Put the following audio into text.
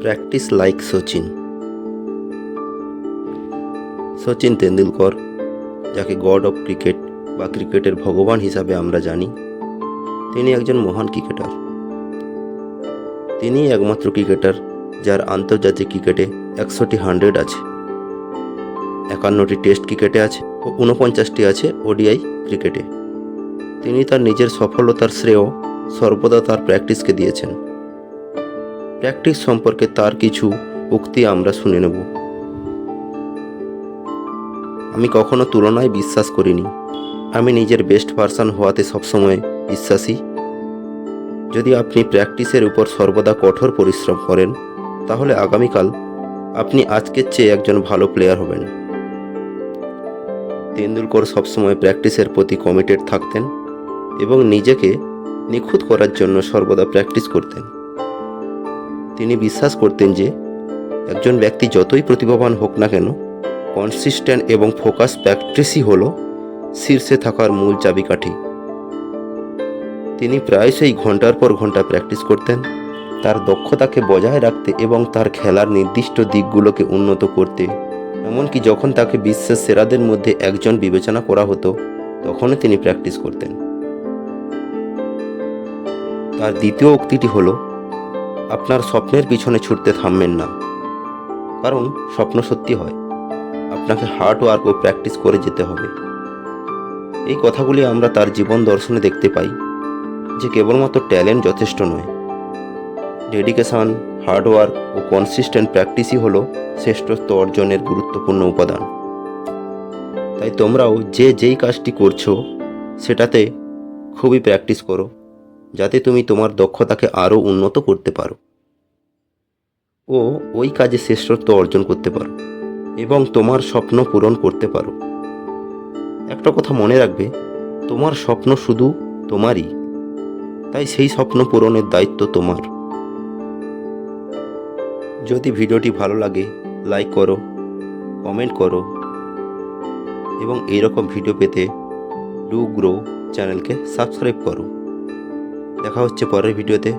Practice like Sachin. Sachin Tendulkar, যাকে god of cricket বা ক্রিকেটের ভগবান হিসাবে আমরা জানি, তিনি একজন মহান ক্রিকেটার। তিনিই একমাত্র ক্রিকেটার যার আন্তর্জাতিক ক্রিকেটে 100টি 100 আছে, 51টি টেস্ট ক্রিকেটে আছে ও 49টি আছে ওডিআই ক্রিকেটে। তিনি তার নিজের সফলতার শ্রেয় সর্বদা তার প্র্যাকটিসকে দিয়েছেন। প্র্যাকটিস সম্পর্কে তার কিছু উক্তি আমরা শুনে নেব। আমি কখনো তুলনায় বিশ্বাস করিনি। আমি নিজের বেস্ট ভার্সন হওয়াতে সবসময় বিশ্বাসী। যদি আপনি প্র্যাকটিসের উপর সর্বদা কঠোর পরিশ্রম করেন, তাহলে আগামীকাল আপনি আজকের চেয়ে একজন ভালো প্লেয়ার হবেন। তেন্ডুলকর সবসময় প্র্যাকটিসের প্রতি কমিটেড থাকতেন এবং নিজেকে নিখুঁত করার জন্য সর্বদা প্র্যাকটিস করতেন। তিনি বিশ্বাস করতেন যে একজন ব্যক্তি যতই প্রতিভাবান হোক না কেন, কনসিস্টেন্ট এবং ফোকাস প্র্যাকটিসই হলো শীর্ষে থাকার মূল চাবিকাঠি। তিনি প্রায়শই ঘন্টার পর ঘন্টা প্র্যাকটিস করতেন, তার দক্ষতাকে বজায় রাখতে এবং তার খেলার নির্দিষ্ট দিকগুলোকে উন্নত করতে। এমনকি যখন তাকে বিশ্বের সেরাদের মধ্যে একজন বিবেচনা করা হতো, তখনও তিনি প্র্যাকটিস করতেন। তার দ্বিতীয় উক্তিটি হলো, আপনার স্বপ্নের পিছনে ছুটতে থামবেন না, কারণ স্বপ্ন সত্যি হয়। আপনাকে হার্ড ওয়ার্ক ও প্র্যাকটিস করে যেতে হবে। এই কথাগুলি আমরা তার জীবন দর্শনে দেখতে পাই যে কেবলমাত্র ট্যালেন্ট যথেষ্ট নয়, ডেডিকেশন, হার্ডওয়ার্ক ও কনসিস্টেন্ট প্র্যাকটিসই হলো শ্রেষ্ঠত্ব অর্জনের গুরুত্বপূর্ণ উপাদান। তাই তোমরাও যেই কাজটি করছো সেটাতে খুবই প্র্যাকটিস করো, যাতে তুমি তোমার দক্ষতাকে আরও উন্নত করতে পারো ও ওই কাজে শ্রেষ্ঠত্ব অর্জন করতে পারো এবং তোমার স্বপ্ন পূরণ করতে পারো। একটা কথা মনে রাখবে, তোমার স্বপ্ন শুধু তোমারই, তাই সেই স্বপ্ন পূরণের দায়িত্ব তোমার। যদি ভিডিওটি ভালো লাগে, লাইক করো, কমেন্ট করো এবং এইরকম ভিডিও পেতে ডু গ্রো চ্যানেলকে সাবস্ক্রাইব করো। দেখা হচ্ছে পরের ভিডিওতে।